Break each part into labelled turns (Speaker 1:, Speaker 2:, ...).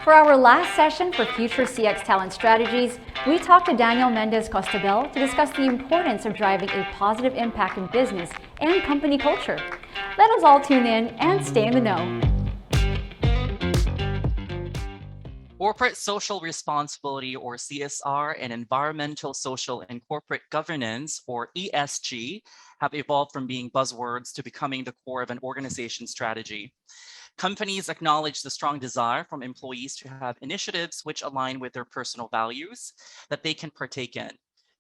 Speaker 1: For our last session for Future CX Talent Strategies, we talked to Daniel Mendez Costabel to discuss the importance of driving a positive impact in business and company culture. Let us all tune in and stay in the know.
Speaker 2: Corporate social responsibility, or CSR, and environmental, social, and corporate governance, or ESG, have evolved from being buzzwords to becoming the core of an organization's strategy. Companies acknowledge the strong desire from employees to have initiatives which align with their personal values that they can partake in.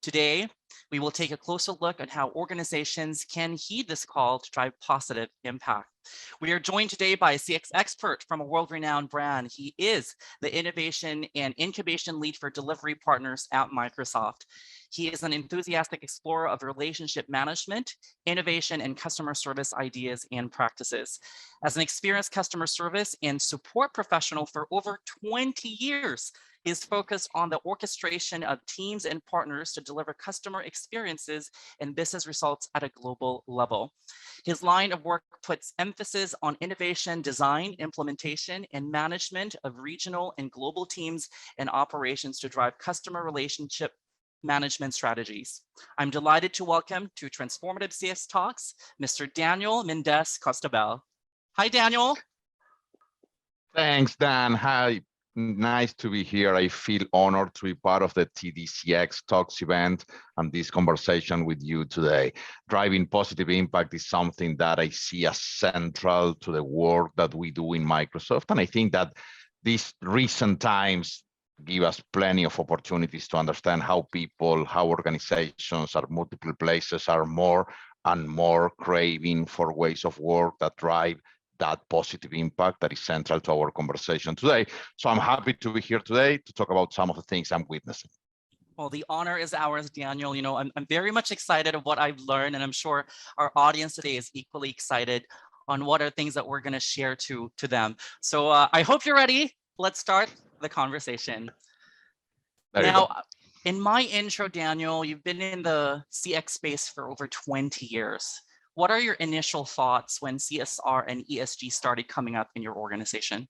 Speaker 2: Today, we will take a closer look at how organizations can heed this call to drive positive impact. We are joined today by a CX expert from a world-renowned brand. He is the Innovation and Incubation Lead for Delivery Partners at Microsoft. He is an enthusiastic explorer of relationship management, innovation, and customer service ideas and practices. As an experienced customer service and support professional for over 20 years, he is focused on the orchestration of teams and partners to deliver customer experiences and business results at a global level. His line of work puts emphasis on innovation, design, implementation, and management of regional and global teams and operations to drive customer relationship management strategies. I'm delighted to welcome to Transformative CX Talks, Mr. Daniel Mendez Costabel. Hi, Daniel.
Speaker 3: Thanks, Dan. Hi. Nice to be here. I feel honored to be part of the TDCX Talks event and this conversation with you today. Driving positive impact is something that I see as central to the work that we do in Microsoft. And I think that these recent times give us plenty of opportunities to understand how people, how organizations at multiple places are more and more craving for ways of work that drive that positive impact that is central to our conversation today. So I'm happy to be here today to talk about some of the things I'm witnessing.
Speaker 2: Well, the honor is ours, Daniel. You know, I'm very much excited of what I've learned, and I'm sure our audience today is equally excited on what are things that we're going to share to them. So I hope you're ready. Let's start the conversation. Now, in my intro, Daniel, you've been in the CX space for over 20 years. What are your initial thoughts when CSR and ESG started coming up in your organization?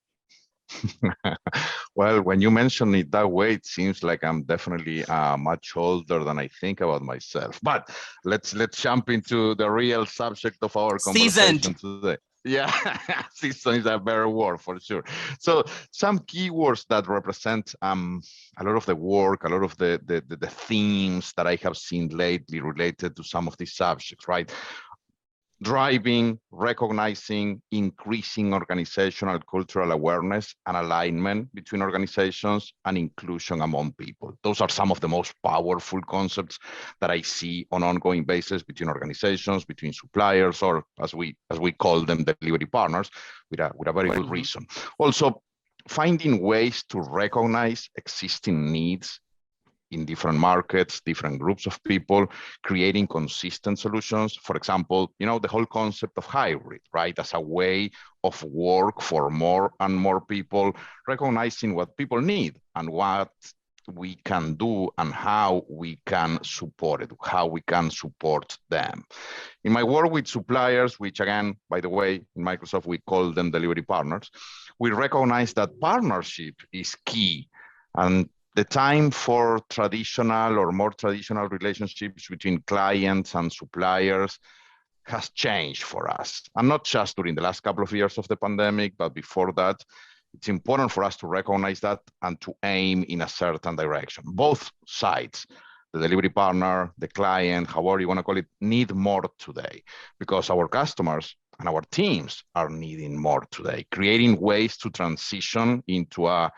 Speaker 3: Well, when you mention it that way, it seems like I'm definitely much older than I think about myself. But let's jump into the real subject of our conversation today. Yeah, season is a better word for sure. So some keywords that represent a lot of the work, a lot of the themes that I have seen lately related to some of these subjects, right? Driving, recognizing, increasing organizational cultural awareness and alignment between organizations, and inclusion among people. Those are some of the most powerful concepts that I see on an ongoing basis between organizations, between suppliers, or as we call them, delivery partners, with a very good reason. Also, finding ways to recognize existing needs in different markets, different groups of people, creating consistent solutions. For example, you know, the whole concept of hybrid, right? As a way of work for more and more people, recognizing what people need and what we can do and how we can support it, how we can support them. In my work with suppliers, which again, by the way, in Microsoft, we call them delivery partners, we recognize that partnership is key. And the time for traditional or more traditional relationships between clients and suppliers has changed for us. And not just during the last couple of years of the pandemic, but before that. It's important for us to recognize that and to aim in a certain direction. Both sides, the delivery partner, the client, however you want to call it, need more today because our customers and our teams are needing more today, creating ways to transition into a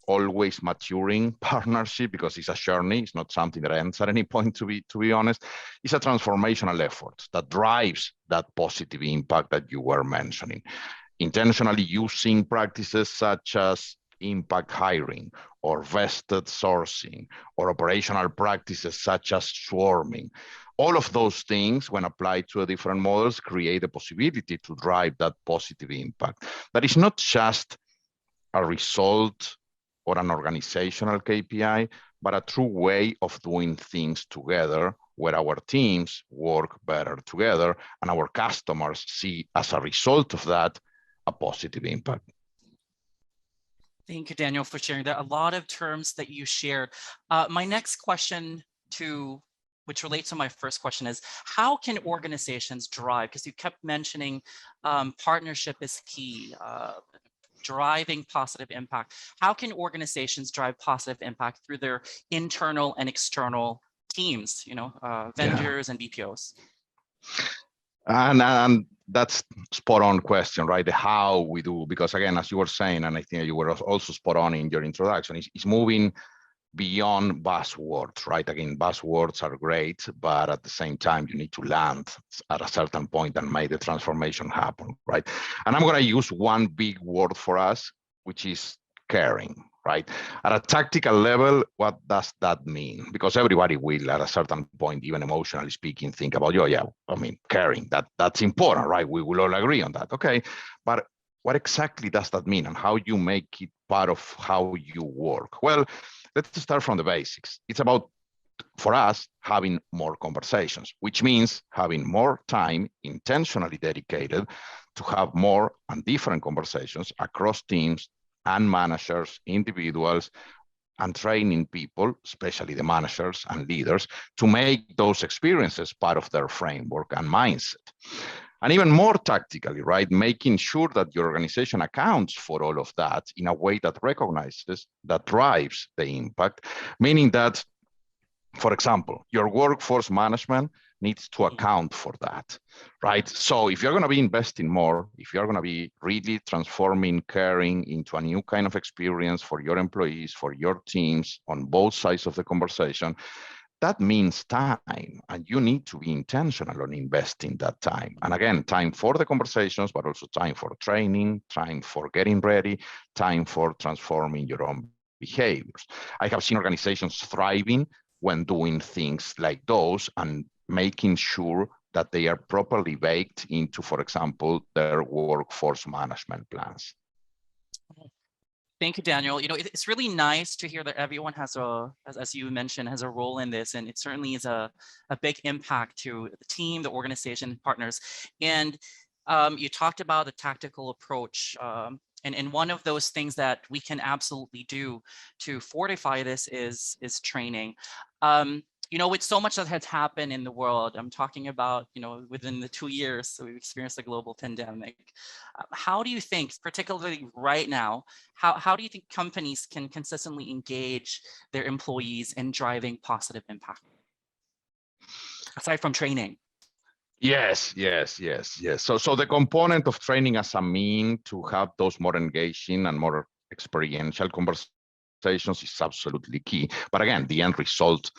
Speaker 3: always maturing partnership, because it's a journey. It's not something that ends at any point, to be honest. It's a transformational effort that drives that positive impact that you were mentioning. Intentionally using practices such as impact hiring or vested sourcing or operational practices such as swarming. All of those things, when applied to different models, create the possibility to drive that positive impact. That is not just a result or an organizational KPI, but a true way of doing things together, where our teams work better together and our customers see, as a result of that, a positive impact.
Speaker 2: Thank you, Daniel, for sharing that. A lot of terms that you shared. My next question which relates to my first question is, how can organizations drive? Because you kept mentioning partnership is key, driving positive impact. How can organizations drive positive impact through their internal and external teams, vendors and BPOs?
Speaker 3: And that's spot on question, right? The how we do, because again, as you were saying, and I think you were also spot on in your introduction, is moving beyond buzzwords, right? Again, buzzwords are great, but at the same time, you need to land at a certain point and make the transformation happen, right? And I'm going to use one big word for us, which is caring, right? At a tactical level, what does that mean? Because everybody will, at a certain point, even emotionally speaking, think about, caring, that's important, right? We will all agree on that, okay? But what exactly does that mean, and how you make it part of how you work? Well, let's start from the basics. It's about, for us, having more conversations, which means having more time intentionally dedicated to have more and different conversations across teams and managers, individuals, and training people, especially the managers and leaders, to make those experiences part of their framework and mindset. And even more tactically, right, making sure that your organization accounts for all of that in a way that recognizes, that drives the impact, meaning that, for example, your workforce management needs to account for that, right? So if you're going to be investing more, if you're going to be really transforming caring into a new kind of experience for your employees, for your teams on both sides of the conversation, that means time, and you need to be intentional on investing that time. And again, time for the conversations, but also time for training, time for getting ready, time for transforming your own behaviors. I have seen organizations thriving when doing things like those and making sure that they are properly baked into, for example, their workforce management plans.
Speaker 2: Thank you, Daniel. It's really nice to hear that everyone has as you mentioned, has a role in this, and it certainly is a big impact to the team, the organization, partners. And you talked about the tactical approach, and one of those things that we can absolutely do to fortify this is training. With so much that has happened in the world, I'm talking about, within the 2 years, so we've experienced a global pandemic. How do you think, particularly right now, how do you think companies can consistently engage their employees in driving positive impact, aside from training?
Speaker 3: Yes. So the component of training as a mean to have those more engaging and more experiential conversations is absolutely key. But again, the end result,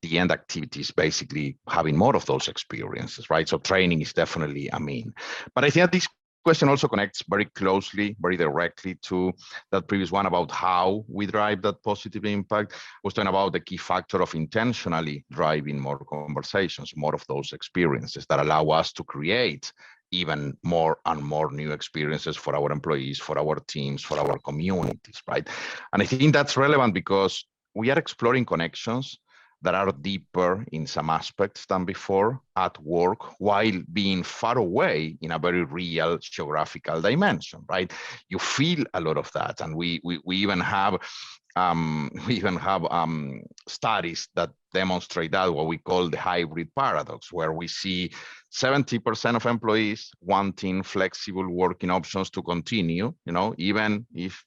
Speaker 3: the end activity is basically having more of those experiences, right? So training is definitely a mean. But I think this question also connects very closely, very directly to that previous one about how we drive that positive impact. Was talking about the key factor of intentionally driving more conversations, more of those experiences that allow us to create even more and more new experiences for our employees, for our teams, for our communities, right? And I think that's relevant because we are exploring connections that are deeper in some aspects than before at work, while being far away in a very real geographical dimension, right? You feel a lot of that, and we even have studies that demonstrate that, what we call the hybrid paradox, where we see 70% of employees wanting flexible working options to continue, even if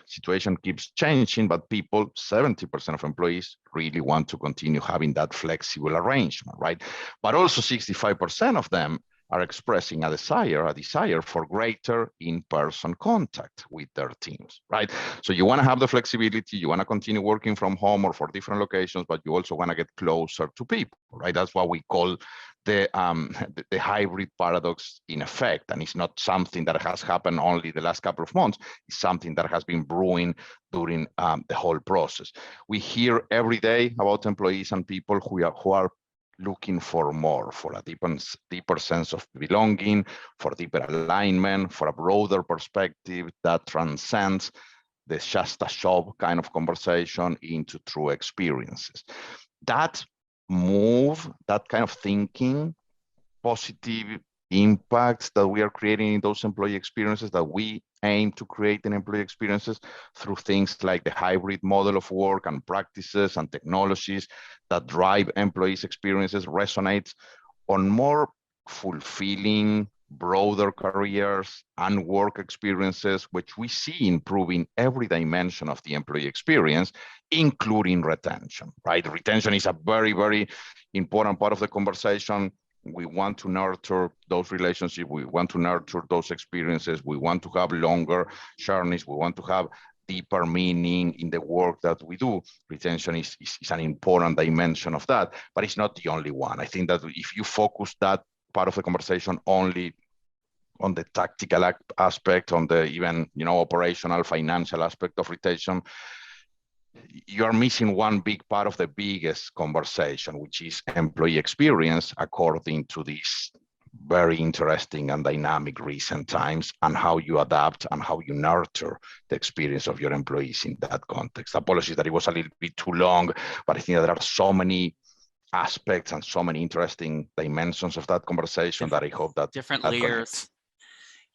Speaker 3: situation keeps changing, but 70% of employees really want to continue having that flexible arrangement, right? But also 65% of them are expressing a desire for greater in-person contact with their teams, right? So you want to have the flexibility, you want to continue working from home or for different locations, but you also want to get closer to people, right? That's what we call the hybrid paradox in effect. And it's not something that has happened only the last couple of months. It's something that has been brewing during the whole process. We hear every day about employees and people who are looking for more, for a deeper sense of belonging, for deeper alignment, for a broader perspective that transcends the just a job kind of conversation into true experiences. That move, that kind of thinking, positive impacts that we are creating in those employee experiences, that we aim to create in employee experiences through things like the hybrid model of work and practices and technologies that drive employees' experiences, resonates on more fulfilling, broader careers and work experiences, which we see improving every dimension of the employee experience, including retention, right? Retention is a very, very important part of the conversation. We want to nurture those relationships. We want to nurture those experiences. We want to have longer journeys. We want to have deeper meaning in the work that we do. Retention is an important dimension of that, but it's not the only one. I think that if you focus that part of the conversation only on the tactical aspect, on the even, operational, financial aspect of retention, you're missing one big part of the biggest conversation, which is employee experience according to these very interesting and dynamic recent times, and how you adapt and how you nurture the experience of your employees in that context. Apologies that it was a little bit too long, but I think that there are so many aspects and so many interesting dimensions of that conversation that I hope that
Speaker 2: different
Speaker 3: that
Speaker 2: layers.
Speaker 3: connects.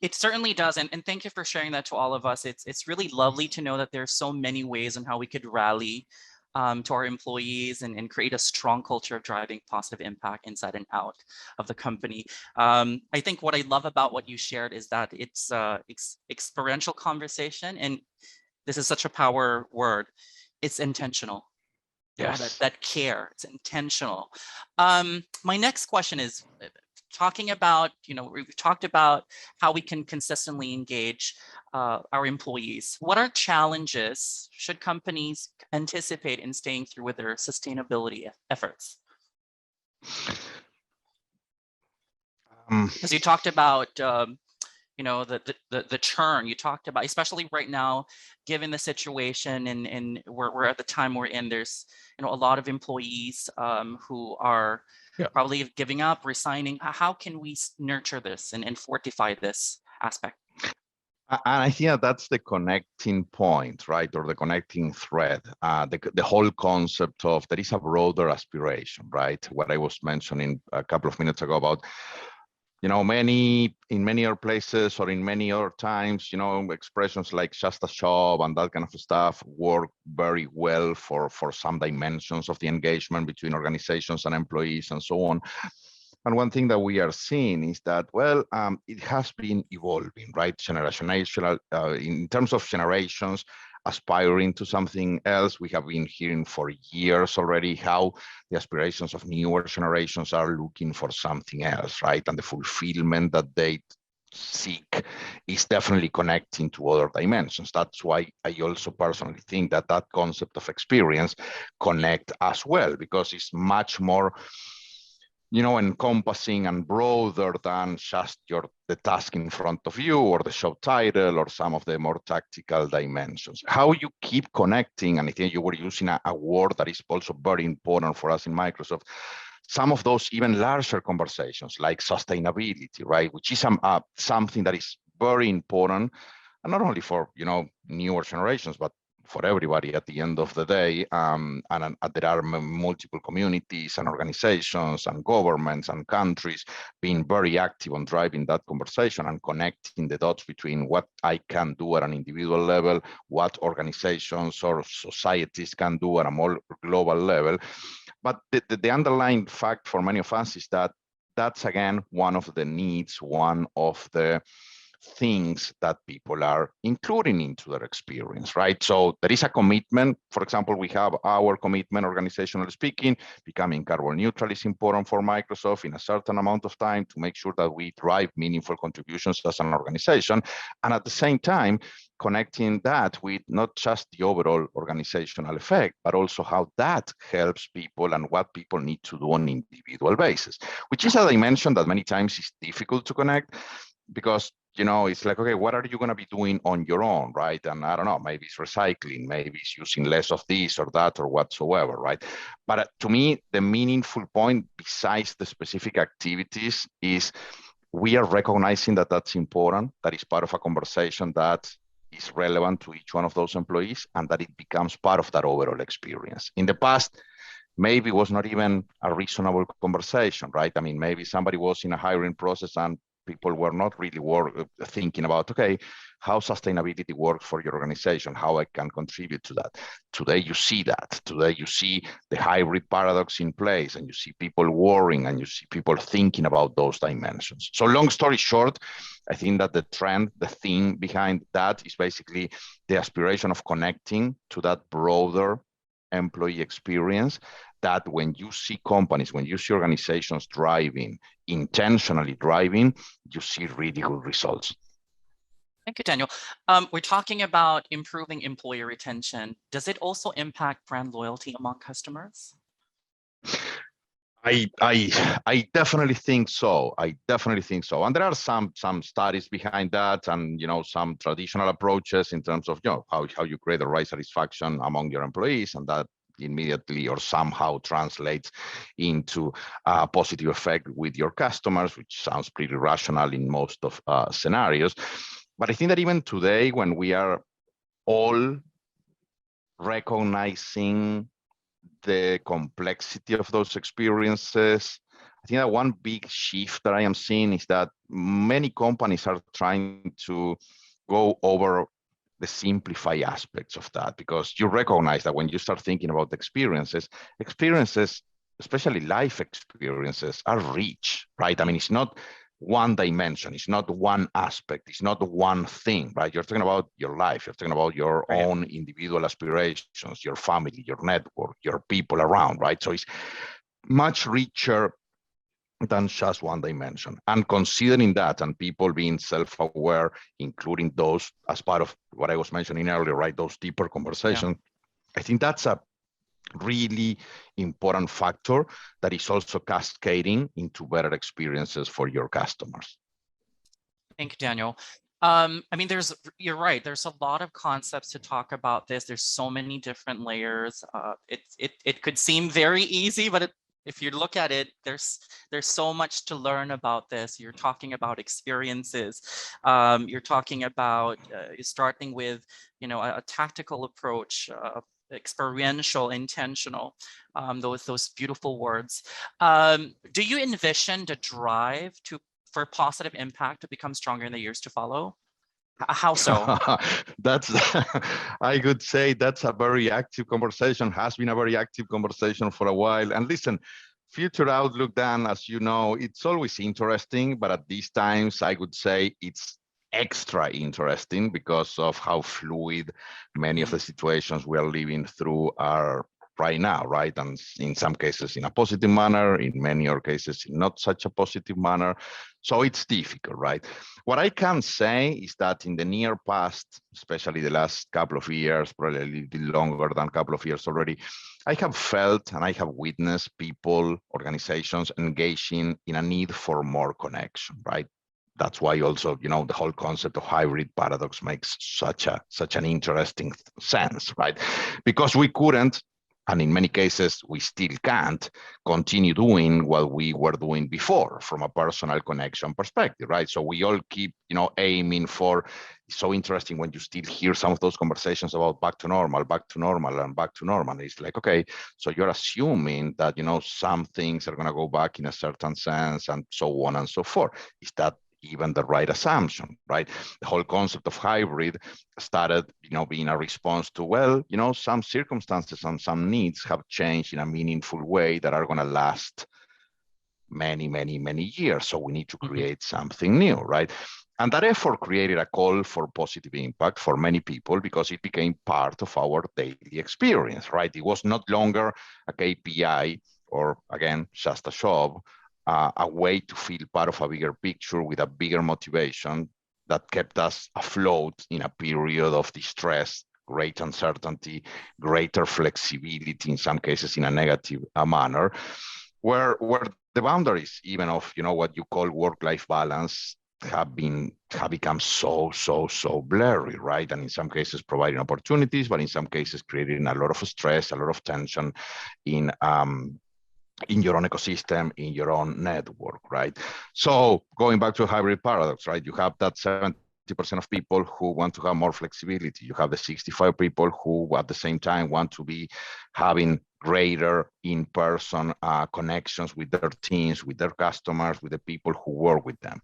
Speaker 2: It certainly does, and thank you for sharing that to all of us. It's really lovely to know that there's so many ways on how we could rally to our employees and create a strong culture of driving positive impact inside and out of the company. I think what I love about what you shared is that it's experiential conversation, and this is such a power word. It's intentional.
Speaker 3: Yes.
Speaker 2: That care, it's intentional. My next question is, talking about, we've talked about how we can consistently engage our employees. What are challenges should companies anticipate in staying through with their sustainability efforts? Because you talked about, the churn you talked about, especially right now, given the situation and we're at the time we're in, there's, a lot of employees who are probably giving up, resigning. How can we nurture this and fortify this aspect?
Speaker 3: And I think that's the connecting point, right? Or the connecting thread, the whole concept of there is a broader aspiration, right? What I was mentioning a couple of minutes ago about, in many other places or in many other times, expressions like just a job and that kind of stuff work very well for some dimensions of the engagement between organizations and employees and so on. And one thing that we are seeing is that, it has been evolving, right? Generational, in terms of generations aspiring to something else. We have been hearing for years already how the aspirations of newer generations are looking for something else, right? And the fulfillment that they seek is definitely connecting to other dimensions. That's why I also personally think that that concept of experience connect as well, because it's much more encompassing and broader than just the task in front of you or the job title or some of the more tactical dimensions. How you keep connecting, and I think you were using a word that is also very important for us in Microsoft, some of those even larger conversations like sustainability, right? Which is something that is very important, and not only for, newer generations, but for everybody at the end of the day. And there are multiple communities and organizations and governments and countries being very active on driving that conversation and connecting the dots between what I can do at an individual level, what organizations or societies can do at a more global level. But the underlying fact for many of us is that that's, again, one of the needs, one of the things that people are including into their experience, right? So there is a commitment. For example, we have our commitment, organizationally speaking, becoming carbon neutral is important for Microsoft in a certain amount of time to make sure that we drive meaningful contributions as an organization. And at the same time, connecting that with not just the overall organizational effect, but also how that helps people and what people need to do on an individual basis, which is a dimension that many times is difficult to connect, because it's like, okay, what are you going to be doing on your own, right? And I don't know, maybe it's recycling, maybe it's using less of this or that or whatsoever, right? But to me, the meaningful point, besides the specific activities, is we are recognizing that that's important, that is part of a conversation that is relevant to each one of those employees, and that it becomes part of that overall experience. In the past, maybe it was not even a reasonable conversation, right? I mean, maybe somebody was in a hiring process and people were not really thinking about, okay, how sustainability works for your organization, how I can contribute to that. Today you see that. Today you see the hybrid paradox in place, and you see people worrying, and you see people thinking about those dimensions. So long story short, I think that the trend, the theme behind that is basically the aspiration of connecting to that broader employee experience, that when you see companies, when you see organizations driving, intentionally driving, you see really good results.
Speaker 2: Thank you, Daniel. We're talking about improving employee retention. Does it also impact brand loyalty among customers?
Speaker 3: I definitely think so. I definitely think so. And there are some studies behind that, and some traditional approaches in terms of how you create the right satisfaction among your employees, and that immediately or somehow translates into a positive effect with your customers, which sounds pretty rational in most of scenarios. But I think that even today, when we are all recognizing the complexity of those experiences, I think that one big shift that I am seeing is that many companies are trying to go over the simplify aspects of that, because you recognize that when you start thinking about experiences, especially life experiences, are rich, right? I mean, it's not one dimension, it's not one aspect, it's not one thing, right? You're talking about your life, you're talking about your own individual aspirations, your family, your network, your people around, right? So it's much richer than just one dimension. And considering that, and people being self-aware, including those as part of what I was mentioning earlier, right? Those deeper conversations, I think that's a really important factor that is also cascading into better experiences for your customers.
Speaker 2: Thank you, Daniel. I mean, you're right. There's a lot of concepts to talk about this. There's so many different layers. It could seem very easy, but if you look at it, there's so much to learn about this. You're talking about experiences. You're talking about starting with a tactical approach, experiential, intentional, those beautiful words. Do you envision the drive for positive impact to become stronger in the years to follow? How so?
Speaker 3: I could say that's a very active conversation, has been a very active conversation for a while. And listen, future outlook, Dan, as you know, it's always interesting, but at these times, I would say it's extra interesting because of how fluid many of the situations we are living through are right now, right? And in some cases in a positive manner, in many other cases in not such a positive manner. So it's difficult, right? What I can say is that in the near past, especially the last couple of years, probably a little bit longer than a couple of years already, I have felt and I have witnessed people, organizations engaging in a need for more connection, right? That's why also, the whole concept of hybrid paradox makes such an interesting sense, right? Because we couldn't, and in many cases, we still can't continue doing what we were doing before from a personal connection perspective, right? So we all keep, aiming for, it's so interesting when you still hear some of those conversations about back to normal, and back to normal. It's like, okay, so you're assuming that, some things are going to go back in a certain sense and so on and so forth. Is that even the right assumption, right? The whole concept of hybrid started, being a response to, well, some circumstances and some needs have changed in a meaningful way that are going to last many, many, many years. So we need to create something new, right? And that effort created a call for positive impact for many people because it became part of our daily experience, right? It was not longer a KPI or, again, just a job, a way to feel part of a bigger picture with a bigger motivation that kept us afloat in a period of distress, great uncertainty, greater flexibility, in some cases in a negative manner, where the boundaries even of what you call work-life balance have become so blurry, right? And in some cases providing opportunities, but in some cases creating a lot of stress, a lot of tension in your own ecosystem, in your own network, right? So going back to hybrid paradox, right? You have that 20% of people who want to have more flexibility. You have the 65 people who at the same time want to be having greater in-person connections with their teams, with their customers, with the people who work with them.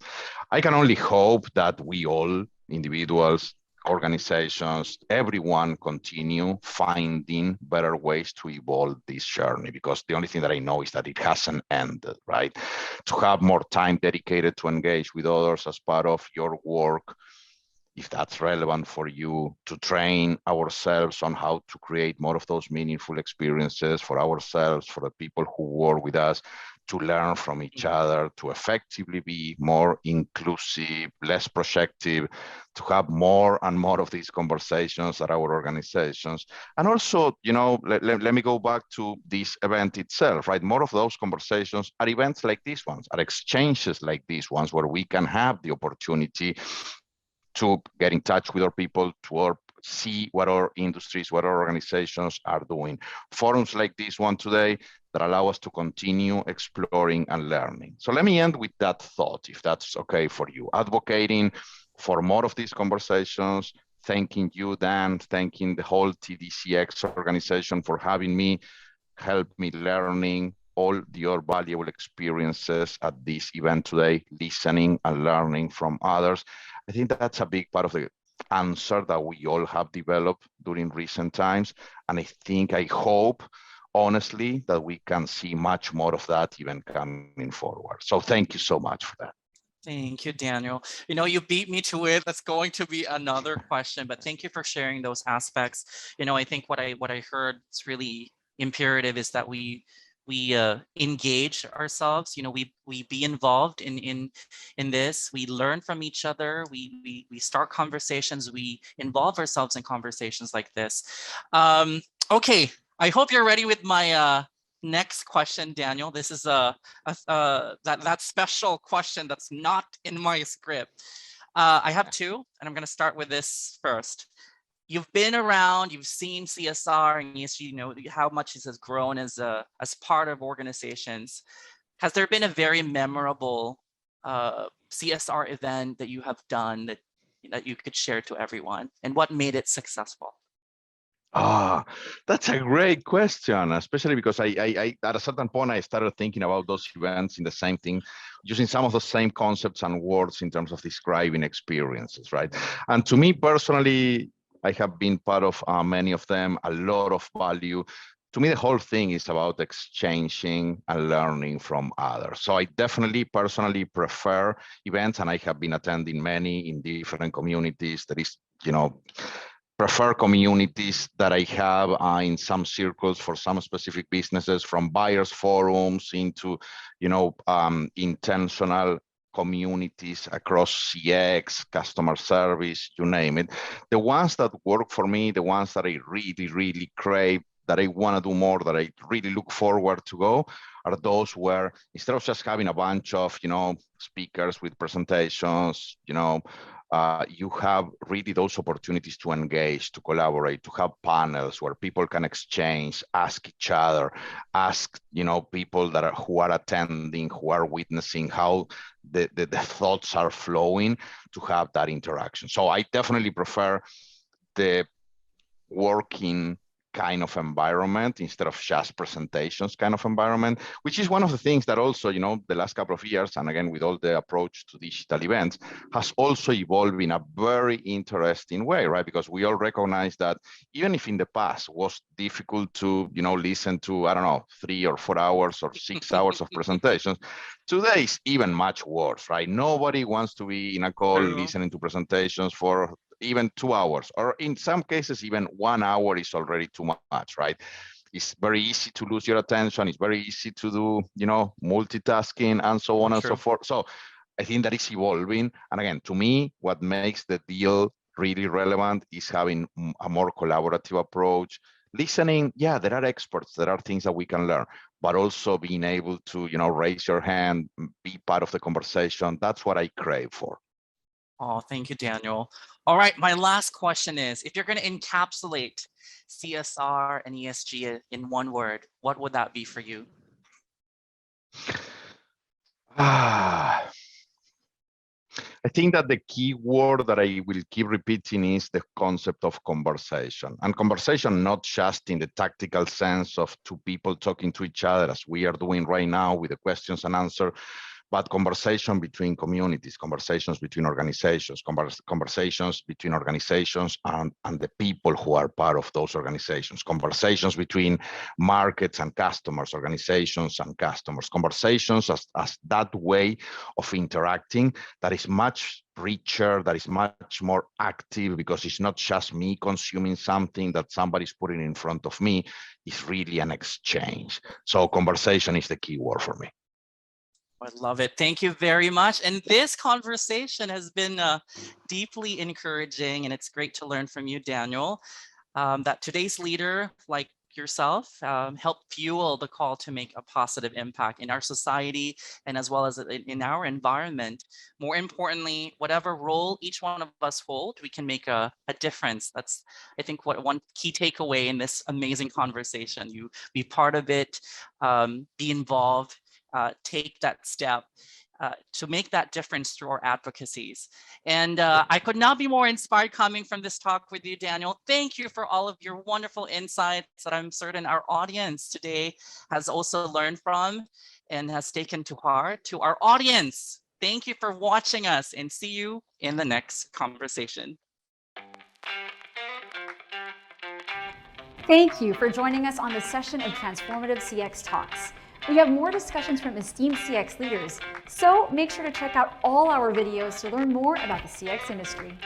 Speaker 3: I can only hope that we all, individuals, organizations, everyone continue finding better ways to evolve this journey, because the only thing that I know is that it hasn't ended, right? To have more time dedicated to engage with others as part of your work, if that's relevant for you, to train ourselves on how to create more of those meaningful experiences for ourselves, for the people who work with us, to learn from each other, to effectively be more inclusive, less projective, to have more and more of these conversations at our organizations. And also, let me go back to this event itself, right? More of those conversations are events like these ones, are exchanges like these ones, where we can have the opportunity to get in touch with our people, to see what our industries, what our organizations are doing. Forums like this one today that allow us to continue exploring and learning. So let me end with that thought, if that's okay for you. Advocating for more of these conversations, thanking you, Dan, thanking the whole TDCX organization for having me, help me learning all your valuable experiences at this event today, listening and learning from others. I think that's a big part of the answer that we all have developed during recent times. And I hope, honestly, that we can see much more of that even coming forward. So thank you so much for that.
Speaker 2: Thank you, Daniel. You beat me to it. That's going to be another question, but thank you for sharing those aspects. I think what I heard is really imperative is that we engage ourselves. We be involved in this. We learn from each other. We start conversations. We involve ourselves in conversations like this. Okay, I hope you're ready with my next question, Daniel. This is that special question that's not in my script. I have two, and I'm going to start with this first. You've been around, you've seen CSR and ESG, you know how much this has grown as part of organizations. Has there been a very memorable CSR event that you have done that you could share to everyone, and what made it successful?
Speaker 3: That's a great question, especially because I at a certain point, I started thinking about those events in the same thing, using some of the same concepts and words in terms of describing experiences, right? And to me personally, I have been part of many of them, a lot of value. To me, the whole thing is about exchanging and learning from others. So I definitely personally prefer events, and I have been attending many in different communities. That is, prefer communities that I have in some circles for some specific businesses, from buyers forums into, intentional communities across CX, customer service, you name it. The ones that work for me, the ones that I really, really crave, that I want to do more, that I really look forward to go, are those where instead of just having a bunch of, speakers with presentations, you have really those opportunities to engage, to collaborate, to have panels where people can exchange, ask each other, ask people who are attending, who are witnessing how the thoughts are flowing, to have that interaction. So I definitely prefer the working kind of environment instead of just presentations kind of environment, which is one of the things that also, the last couple of years, and again, with all the approach to digital events, has also evolved in a very interesting way, right? Because we all recognize that even if in the past was difficult to, listen to, 3 or 4 hours or 6 hours of presentations, today is even much worse, right? Nobody wants to be in a call listening to presentations for even 2 hours, or in some cases, even 1 hour is already too much, right? It's very easy to lose your attention. It's very easy to do, multitasking and so on and so forth. So I think that is evolving. And again, to me, what makes the deal really relevant is having a more collaborative approach. Listening, yeah, there are experts, there are things that we can learn, but also being able to, raise your hand, be part of the conversation. That's what I crave for.
Speaker 2: Oh, thank you, Daniel. All right, my last question is, if you're going to encapsulate CSR and ESG in one word, what would that be for you?
Speaker 3: I think that the key word that I will keep repeating is the concept of conversation. And conversation, not just in the tactical sense of two people talking to each other, as we are doing right now with the questions and answers, but conversation between communities, conversations between organizations, conversations between organizations and the people who are part of those organizations, conversations between markets and customers, organizations and customers, conversations as that way of interacting that is much richer, that is much more active, because it's not just me consuming something that somebody's putting in front of me, it's really an exchange. So conversation is the key word for me.
Speaker 2: I love it. Thank you very much. And this conversation has been deeply encouraging, and it's great to learn from you, Daniel, that today's leader, like yourself, helped fuel the call to make a positive impact in our society and as well as in our environment. More importantly, whatever role each one of us hold, we can make a difference. That's, I think, what one key takeaway in this amazing conversation. You be part of it, be involved, take that step to make that difference through our advocacies. And I could not be more inspired coming from this talk with you, Daniel. Thank you for all of your wonderful insights that I'm certain our audience today has also learned from and has taken to heart. To our audience, thank you for watching us, and see you in the next conversation.
Speaker 1: Thank you for joining us on this session of Transformative CX Talks. We have more discussions from esteemed CX leaders, so make sure to check out all our videos to learn more about the CX industry.